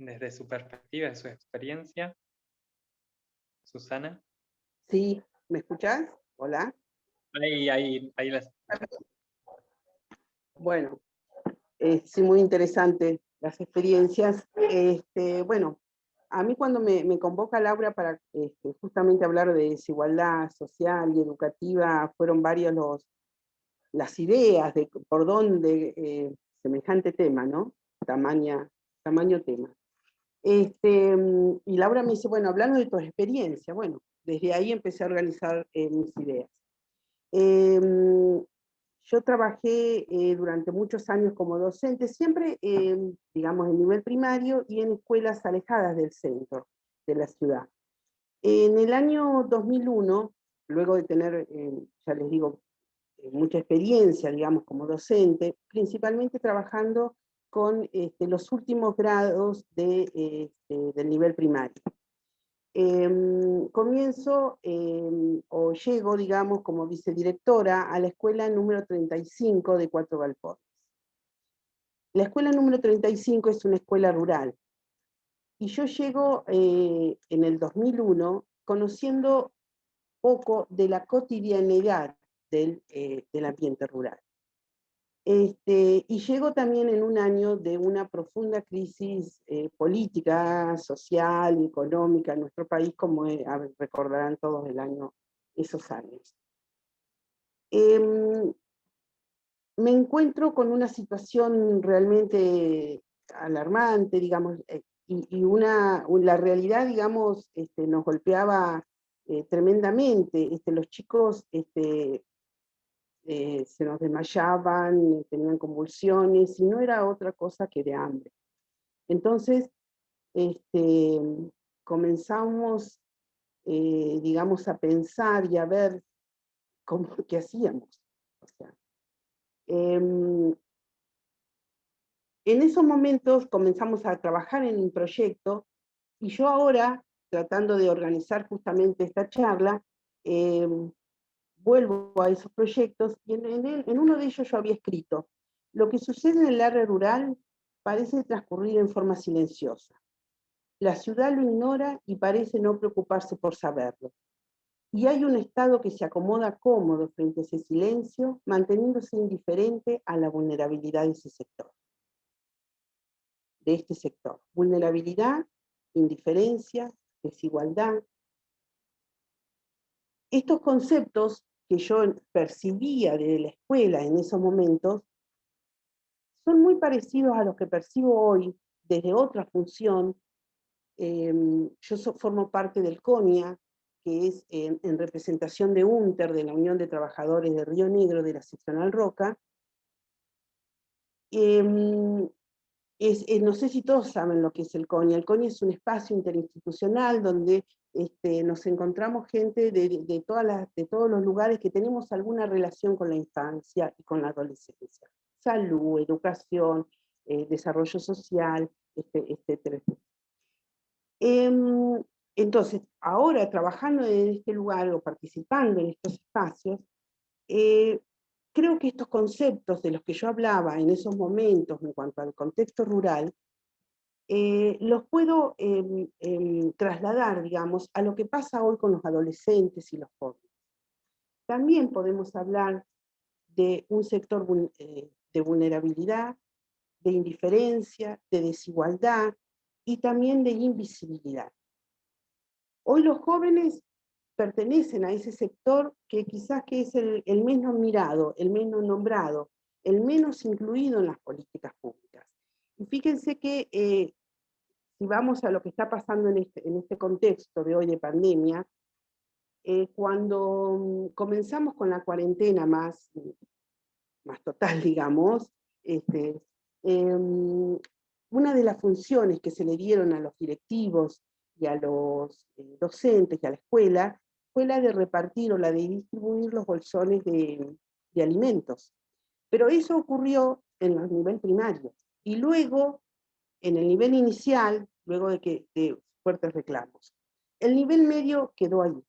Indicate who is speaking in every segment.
Speaker 1: desde su perspectiva, de su experiencia, Susana.
Speaker 2: Sí, ¿me escuchás? Hola.
Speaker 1: Ahí las escucho.
Speaker 2: Bueno, sí, muy interesante las experiencias. Bueno, a mí cuando me convoca Laura para justamente hablar de desigualdad social y educativa, fueron varias las ideas de por dónde semejante tema, ¿no? Tamaño tema. Y Laura me dice, bueno, hablando de tu experiencia, bueno, desde ahí empecé a organizar mis ideas. Em, yo trabajé durante muchos años como docente, siempre, digamos, en nivel primario y en escuelas alejadas del centro de la ciudad. En el año 2001, luego de tener, ya les digo, mucha experiencia, digamos, como docente, principalmente trabajando con los últimos grados del nivel primario. Comienzo o llego, digamos, como vicedirectora a la escuela número 35 de Cuatro Galpones. La escuela número 35 es una escuela rural. Y yo llego en el 2001 conociendo poco de la cotidianidad del ambiente rural. Y llego también en un año de una profunda crisis política, social y económica en nuestro país, como recordarán todos esos años. Em, Me encuentro con una situación realmente alarmante, digamos, la realidad, digamos, nos golpeaba tremendamente. Los chicos se nos desmayaban, tenían convulsiones, y no era otra cosa que de hambre. Entonces, este, comenzamos, digamos, a pensar y a ver qué hacíamos. O sea, en esos momentos comenzamos a trabajar en un proyecto, y yo ahora, tratando de organizar justamente esta charla, eh, vuelvo a esos proyectos, y en uno de ellos yo había escrito: lo que sucede en el área rural parece transcurrir en forma silenciosa. La ciudad lo ignora y parece no preocuparse por saberlo. Y hay un Estado que se acomoda cómodo frente a ese silencio, manteniéndose indiferente a la vulnerabilidad de este sector. Vulnerabilidad, indiferencia, desigualdad. Estos conceptos que yo percibía desde la escuela en esos momentos son muy parecidos a los que percibo hoy desde otra función. Yo formo parte del CONIA, que es en representación de UNTER, de la Unión de Trabajadores de Río Negro, de la seccional Roca. No sé si todos saben lo que es el CONIA. El CONIA es un espacio interinstitucional donde nos encontramos gente de todos los lugares que tenemos alguna relación con la infancia y con la adolescencia. Salud, educación, desarrollo social, etcétera. Entonces, ahora trabajando en este lugar o participando en estos espacios, eh, creo que estos conceptos de los que yo hablaba en esos momentos en cuanto al contexto rural, los puedo trasladar, digamos, a lo que pasa hoy con los adolescentes y los jóvenes. También podemos hablar de un sector de vulnerabilidad, de indiferencia, de desigualdad y también de invisibilidad. Hoy los jóvenes pertenecen a ese sector que quizás que es el menos mirado, el menos nombrado, el menos incluido en las políticas públicas. Y fíjense que si vamos a lo que está pasando en este contexto de hoy de pandemia, cuando comenzamos con la cuarentena más total, digamos, una de las funciones que se le dieron a los directivos y a los docentes y a la escuela fue la de repartir o la de distribuir los bolsones de alimentos. Pero eso ocurrió en el nivel primario. Y luego, en el nivel inicial, luego de fuertes reclamos. El nivel medio quedó ahí.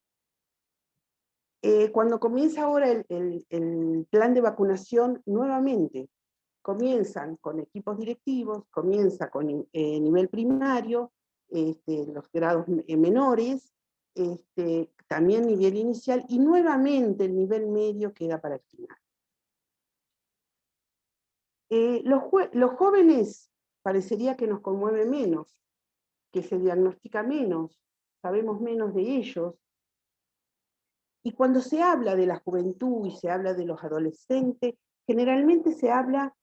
Speaker 2: Cuando comienza ahora el plan de vacunación, nuevamente comienzan con equipos directivos, comienza con nivel primario, los grados menores, también nivel inicial, y nuevamente el nivel medio queda para el final. Los jóvenes parecería que nos conmueve menos, que se diagnostica menos, sabemos menos de ellos. Y cuando se habla de la juventud y se habla de los adolescentes, generalmente se habla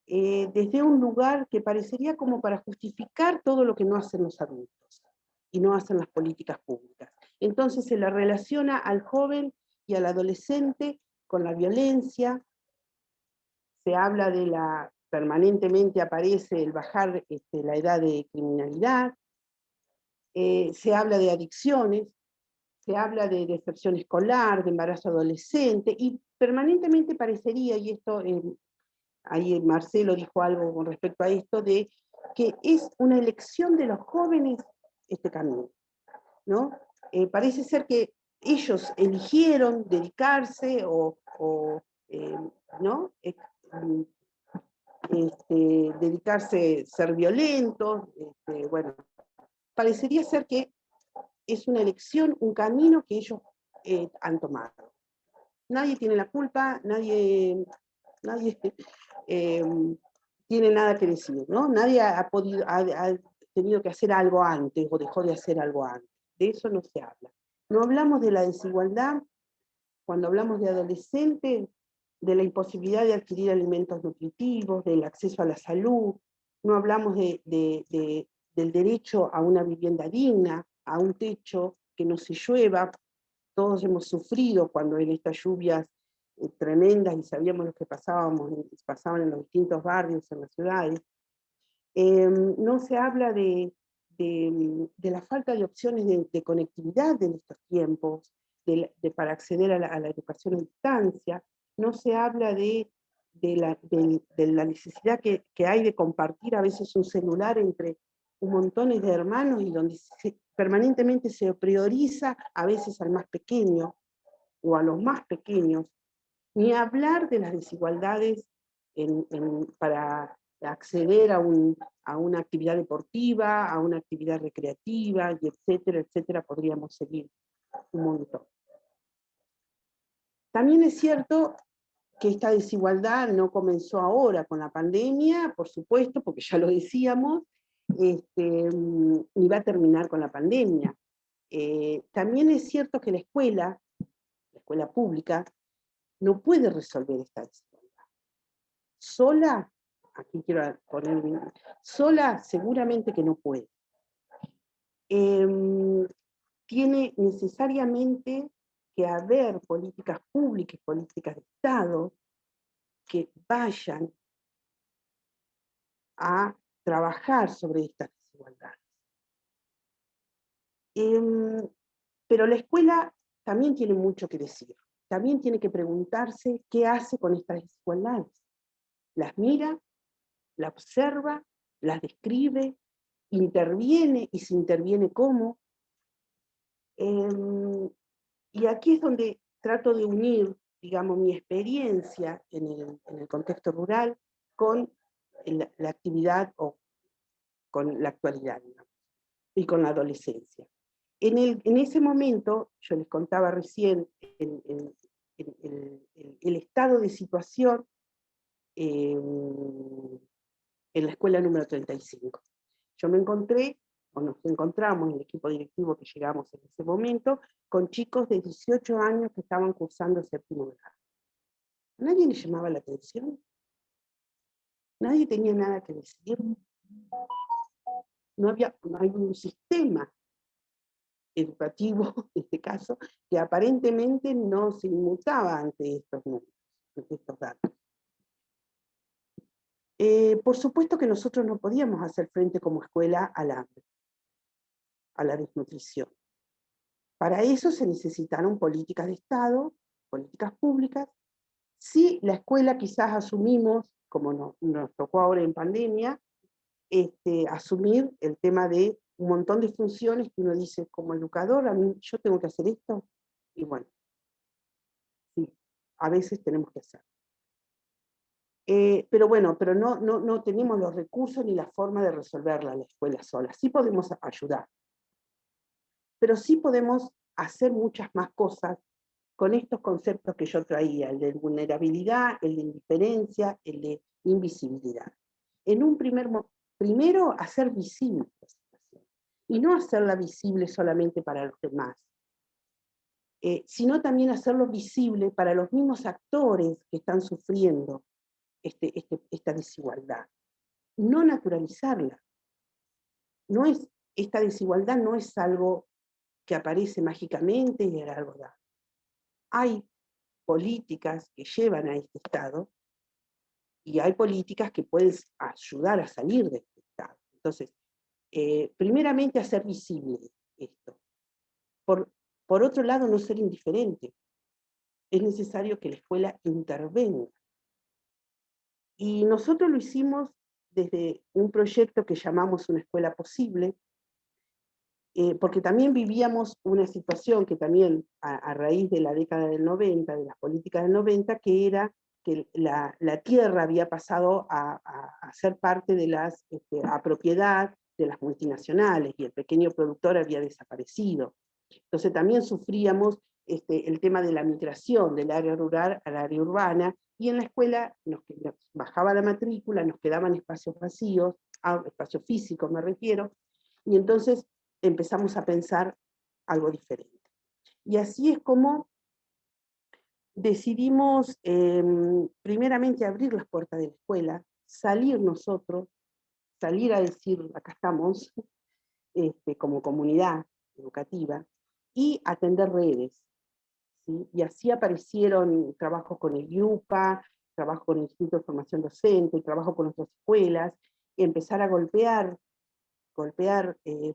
Speaker 2: desde un lugar que parecería como para justificar todo lo que no hacen los adultos y no hacen las políticas públicas. Entonces se le relaciona al joven y al adolescente con la violencia, se habla de permanentemente aparece el bajar la edad de criminalidad, se habla de adicciones, se habla de deserción escolar, de embarazo adolescente, y permanentemente parecería, y esto ahí Marcelo dijo algo con respecto a esto, de que es una elección de los jóvenes este camino, ¿no? Parece ser que ellos eligieron dedicarse ¿no? Dedicarse, ser violentos, bueno, parecería ser que es una elección, un camino que ellos han tomado. Nadie tiene la culpa, nadie tiene nada que decir, ¿no? Nadie ha tenido que hacer algo antes o dejó de hacer algo antes. De eso no se habla. No hablamos de la desigualdad cuando hablamos de adolescentes, de la imposibilidad de adquirir alimentos nutritivos, del acceso a la salud, no hablamos del derecho a una vivienda digna, a un techo, que no se llueva. Todos hemos sufrido cuando en estas lluvias tremendas, y sabíamos lo que pasaban en los distintos barrios, en las ciudades. No se habla de la falta de opciones de conectividad en estos tiempos, para acceder a la educación a distancia. No se habla de la necesidad que hay de compartir a veces un celular entre un montón de hermanos, y donde permanentemente se prioriza a veces al más pequeño o a los más pequeños, ni hablar de las desigualdades para acceder a una actividad deportiva, a una actividad recreativa, y etcétera, etcétera, podríamos seguir un montón. También es cierto que esta desigualdad no comenzó ahora con la pandemia, por supuesto, porque ya lo decíamos, ni va a terminar con la pandemia. También es cierto que la escuela pública, no puede resolver esta desigualdad. Sola, aquí quiero poner, sola seguramente que no puede. Tiene necesariamente que haber políticas públicas, políticas de Estado, que vayan a trabajar sobre estas desigualdades. Pero la escuela también tiene mucho que decir. También tiene que preguntarse qué hace con estas desigualdades. Las mira, las observa, las describe, interviene, y se interviene cómo. Y aquí es donde trato de unir, digamos, mi experiencia en el contexto rural con la actividad o con la actualidad, digamos, y con la adolescencia. En ese momento, yo les contaba recién el estado de situación en la escuela número 35. Yo me encontré, o nos encontramos en el equipo directivo que llegamos en ese momento, con chicos de 18 años que estaban cursando séptimo grado. Nadie les llamaba la atención, nadie tenía nada que decir, no hay un sistema educativo, en este caso, que aparentemente no se inmutaba ante estos números, ante estos datos. Por supuesto que nosotros no podíamos hacer frente como escuela al hambre, a la desnutrición. Para eso se necesitaron políticas de Estado, políticas públicas. Sí, la escuela quizás asumimos, como nos tocó ahora en pandemia, asumir el tema de un montón de funciones que uno dice, como educador, a mí yo tengo que hacer esto, y bueno, sí, a veces tenemos que hacer. Pero bueno, pero no tenemos los recursos ni la forma de resolverla en la escuela sola. Sí podemos ayudar, pero sí podemos hacer muchas más cosas con estos conceptos que yo traía, el de vulnerabilidad, el de indiferencia, el de invisibilidad. En un primero hacer visible la situación, y no hacerla visible solamente para los demás, sino también hacerlo visible para los mismos actores que están sufriendo esta desigualdad. No naturalizarla. Esta desigualdad no es algo que aparece mágicamente y era algo dado. Hay políticas que llevan a este estado y hay políticas que pueden ayudar a salir de este estado. Entonces, primeramente hacer visible esto. Por otro lado, no ser indiferente. Es necesario que la escuela intervenga. Y nosotros lo hicimos desde un proyecto que llamamos Una Escuela Posible, porque también vivíamos una situación que también a raíz de la década del 90, de las políticas del 90, que era que la tierra había pasado a ser parte de a propiedad de las multinacionales y el pequeño productor había desaparecido. Entonces también sufríamos el tema de la migración del área rural al área urbana, y en la escuela nos bajaba la matrícula, nos quedaban espacios vacíos, espacios físicos me refiero, y entonces empezamos a pensar algo diferente. Y así es como decidimos primeramente abrir las puertas de la escuela, salir nosotros, salir a decir, acá estamos, como comunidad educativa, y atender redes. ¿Sí? Y así aparecieron trabajos con el IUPA, trabajo con el Instituto de Formación Docente, trabajo con otras escuelas, y empezar a golpear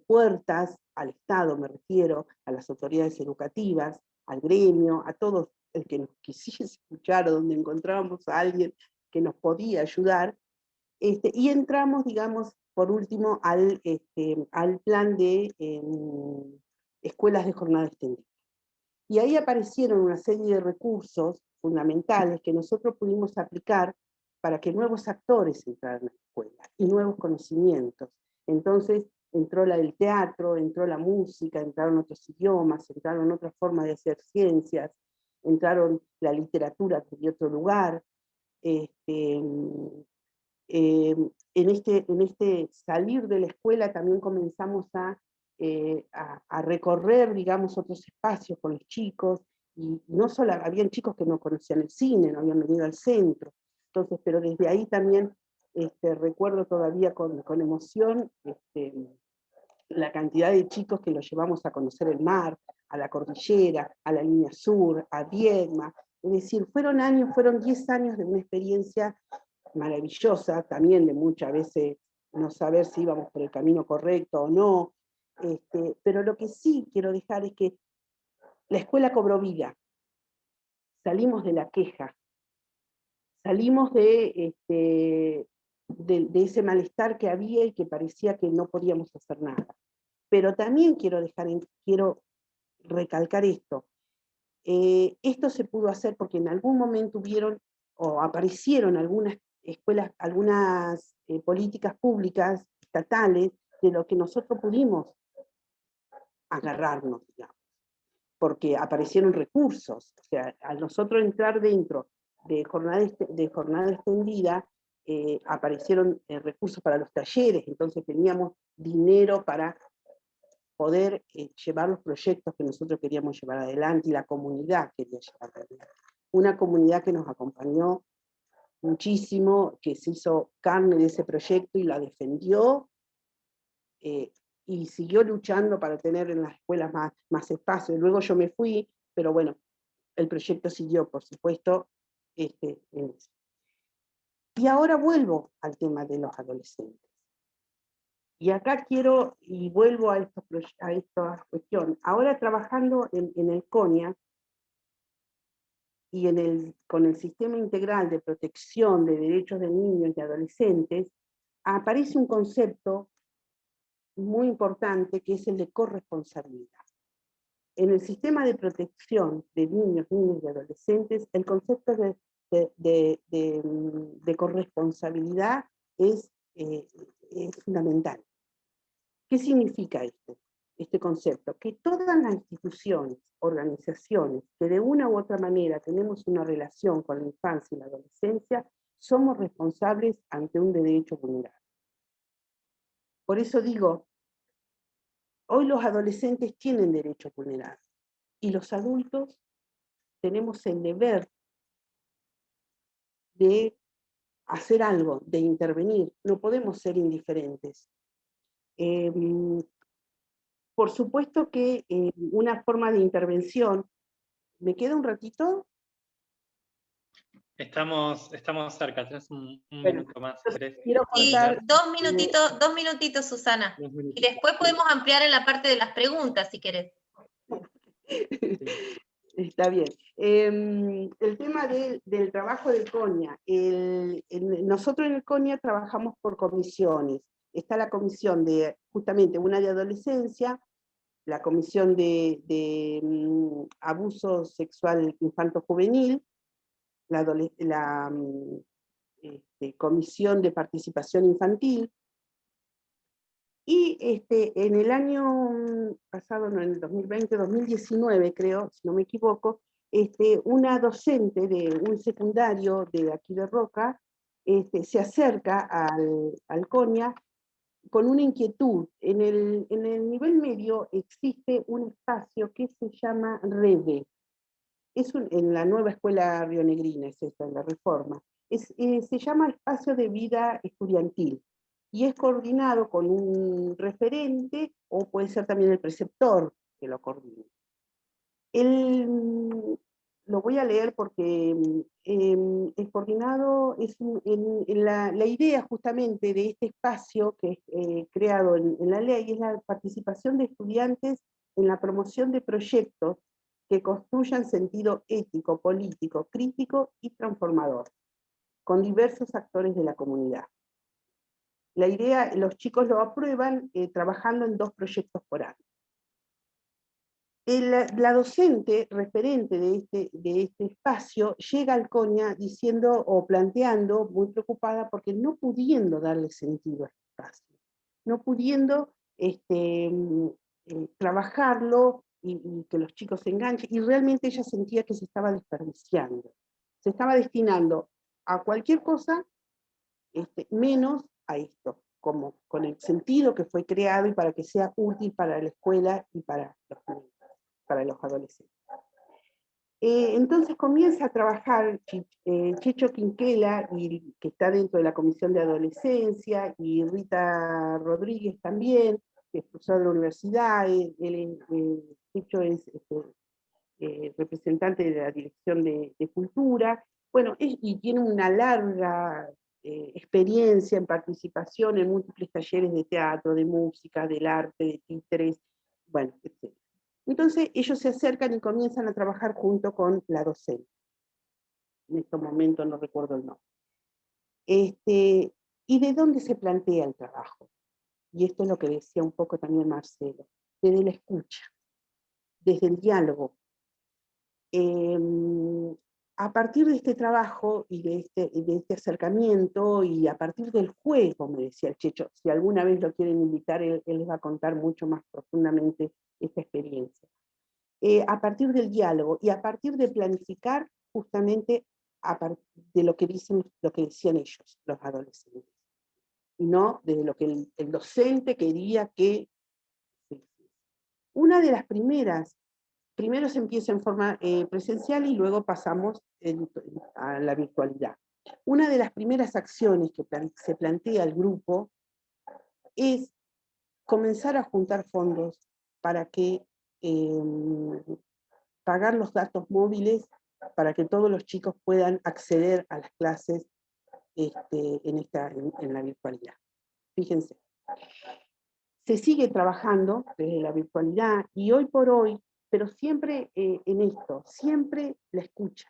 Speaker 2: puertas al Estado, me refiero, a las autoridades educativas, al gremio, a todos el que nos quisiese escuchar o donde encontrábamos a alguien que nos podía ayudar, y entramos, digamos, por último, al plan de escuelas de jornada extendida. Y ahí aparecieron una serie de recursos fundamentales que nosotros pudimos aplicar para que nuevos actores entraran a la escuela y nuevos conocimientos. Entonces entró el teatro, entró la música, entraron otros idiomas, entraron otras formas de hacer ciencias, entraron la literatura de otro lugar. En este salir de la escuela también comenzamos a recorrer, digamos, otros espacios con los chicos, y no solo, habían chicos que no conocían el cine, no habían venido al centro, entonces, pero desde ahí también recuerdo todavía con emoción la cantidad de chicos que los llevamos a conocer el mar, a la cordillera, a la línea sur, a Viedma, es decir, fueron 10 años de una experiencia maravillosa, también de muchas veces no saber si íbamos por el camino correcto o no, pero lo que sí quiero dejar es que la escuela cobró vida, salimos de la queja, salimos de ese malestar que había y que parecía que no podíamos hacer nada. Pero también quiero recalcar esto. Esto se pudo hacer porque en algún momento hubieron o aparecieron algunas escuelas, algunas políticas públicas estatales de lo que nosotros pudimos agarrarnos, digamos, porque aparecieron recursos. O sea, al nosotros entrar dentro de jornada extendida, aparecieron recursos para los talleres, entonces teníamos dinero para poder llevar los proyectos que nosotros queríamos llevar adelante y la comunidad quería llevar adelante. Una comunidad que nos acompañó muchísimo, que se hizo carne de ese proyecto y la defendió, y siguió luchando para tener en las escuelas más espacio. Luego yo me fui, pero bueno, el proyecto siguió, por supuesto, en eso. Y ahora vuelvo al tema de los adolescentes. Y acá quiero, y vuelvo a esta cuestión, ahora trabajando en el CONIA y con el Sistema Integral de Protección de Derechos de Niños y Adolescentes, aparece un concepto muy importante que es el de corresponsabilidad. En el sistema de protección de niños, niñas y adolescentes, el concepto es de de corresponsabilidad es fundamental. ¿Qué significa esto? Este concepto? Que todas las instituciones, organizaciones, que de una u otra manera tenemos una relación con la infancia y la adolescencia, somos responsables ante un derecho vulnerable. Por eso digo, hoy los adolescentes tienen derechos vulnerables y los adultos tenemos el deber de hacer algo, de intervenir. No podemos ser indiferentes. Por supuesto que una forma de intervención, ¿me queda un ratito?
Speaker 1: Estamos cerca, tenés un
Speaker 2: Bueno,
Speaker 1: minuto más. ¿Querés
Speaker 2: quiero
Speaker 3: Sí,
Speaker 2: contar,
Speaker 3: dos minutitos, Susana.
Speaker 1: 2
Speaker 3: Y
Speaker 1: minutitos?
Speaker 3: después podemos ampliar en la parte de las preguntas, si querés.
Speaker 2: está bien. El tema del trabajo del CONIA. Nosotros en el CONIA trabajamos por comisiones. Está la comisión de, justamente, una de adolescencia, la comisión de abuso sexual infanto-juvenil, la comisión de participación infantil, y en el año pasado, no, en el 2020, 2019 creo, si no me equivoco, una docente de un secundario de aquí de Roca se acerca al CONIA con una inquietud. En el nivel medio existe un espacio que se llama REDE. En la nueva escuela rionegrina, es esta, en la Reforma. Se llama Espacio de Vida Estudiantil y es coordinado con un referente o puede ser también el preceptor que lo coordine. Lo voy a leer porque el coordinado es la idea justamente de este espacio que es creado en la ley es la participación de estudiantes en la promoción de proyectos que construyan sentido ético, político, crítico y transformador, con diversos actores de la comunidad. La idea, los chicos lo aprueban trabajando en 2 proyectos por año. La docente referente de este espacio llega al CONIA diciendo o planteando, muy preocupada, porque no pudiendo darle sentido a este espacio, no pudiendo trabajarlo y que los chicos se enganchen, y realmente ella sentía que se estaba desperdiciando, se estaba destinando a cualquier cosa menos a esto, como con el sentido que fue creado y para que sea útil para la escuela y para los niños, para los adolescentes. Entonces comienza a trabajar Chicho Quinquela, que está dentro de la Comisión de Adolescencia, y Rita Rodríguez también, que es profesora de la universidad. Chicho es representante de la Dirección de Cultura. Bueno, y tiene una larga experiencia en participación en múltiples talleres de teatro, de música, del arte, de títeres, bueno, etc. Entonces ellos se acercan y comienzan a trabajar junto con la docente. En estos momentos no recuerdo el nombre. ¿Y de dónde se plantea el trabajo? Y esto es lo que decía un poco también Marcelo, desde la escucha, desde el diálogo. A partir de este trabajo y de este acercamiento y a partir del juego, me decía el Checho, si alguna vez lo quieren invitar, él les va a contar mucho más profundamente esta experiencia. A partir del diálogo y a partir de planificar justamente de lo que decían ellos, los adolescentes, y no de lo que el docente quería que... Una de las primero se empieza en forma presencial y luego pasamos a la virtualidad. Una de las primeras acciones que se plantea el grupo es comenzar a juntar fondos para que pagar los datos móviles para que todos los chicos puedan acceder a las clases en la virtualidad. Fíjense. Se sigue trabajando desde la virtualidad y hoy por hoy, pero siempre en esto, siempre la escucha.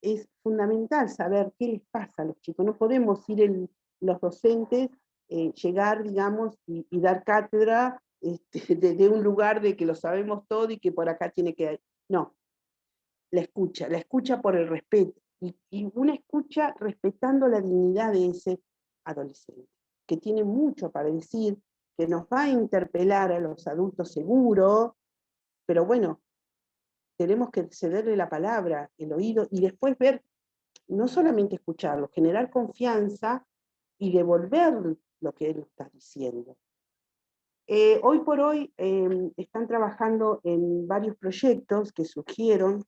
Speaker 2: Es fundamental saber qué les pasa a los chicos. No podemos ir los docentes, llegar, digamos, y dar cátedra de un lugar de que lo sabemos todo y que por acá tiene que... No, la escucha por el respeto, y una escucha respetando la dignidad de ese adolescente, que tiene mucho para decir, que nos va a interpelar a los adultos seguro, pero bueno, tenemos que cederle la palabra, el oído, y después ver, no solamente escucharlo, generar confianza y devolver lo que él está diciendo. Hoy por hoy están trabajando en varios proyectos que surgieron,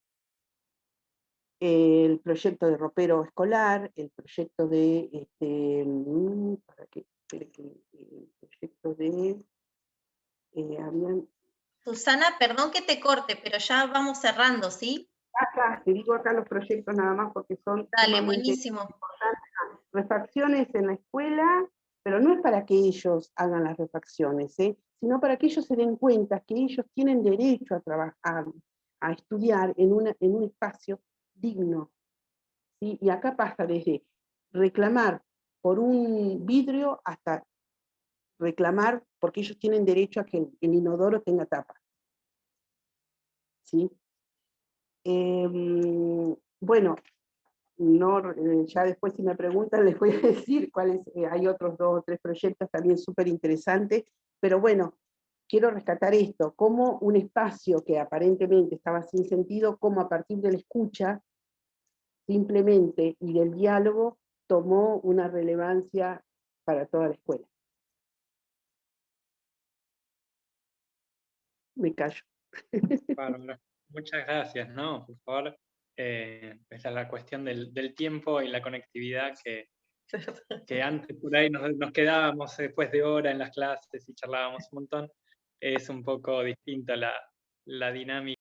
Speaker 2: el proyecto de ropero escolar, el proyecto de, el proyecto de, habían,
Speaker 3: Susana, perdón que te corte, pero ya vamos cerrando, ¿sí?
Speaker 2: acá, te digo acá los proyectos nada más porque son
Speaker 3: Dale,
Speaker 2: sumamente
Speaker 3: buenísimo.
Speaker 2: importantes. Refacciones en la escuela, pero no es para que ellos hagan las refacciones, sino para que ellos se den cuenta que ellos tienen derecho a trabajar, a estudiar en un espacio digno. ¿Sí? Y acá pasa desde reclamar por un vidrio hasta reclamar porque ellos tienen derecho a que el inodoro tenga tapa. ¿Sí? Bueno, no, ya después si me preguntan les voy a decir cuáles, hay otros 2 o 3 proyectos también súper interesantes, pero bueno, quiero rescatar esto, como un espacio que aparentemente estaba sin sentido, como a partir de la escucha, simplemente, y del diálogo, tomó una relevancia para toda la escuela. Me callo.
Speaker 1: Bárbara. Muchas gracias, ¿no? Por favor, esa es la cuestión del tiempo y la conectividad que antes por ahí nos quedábamos después de hora en las clases y charlábamos un montón. Es un poco distinta la dinámica.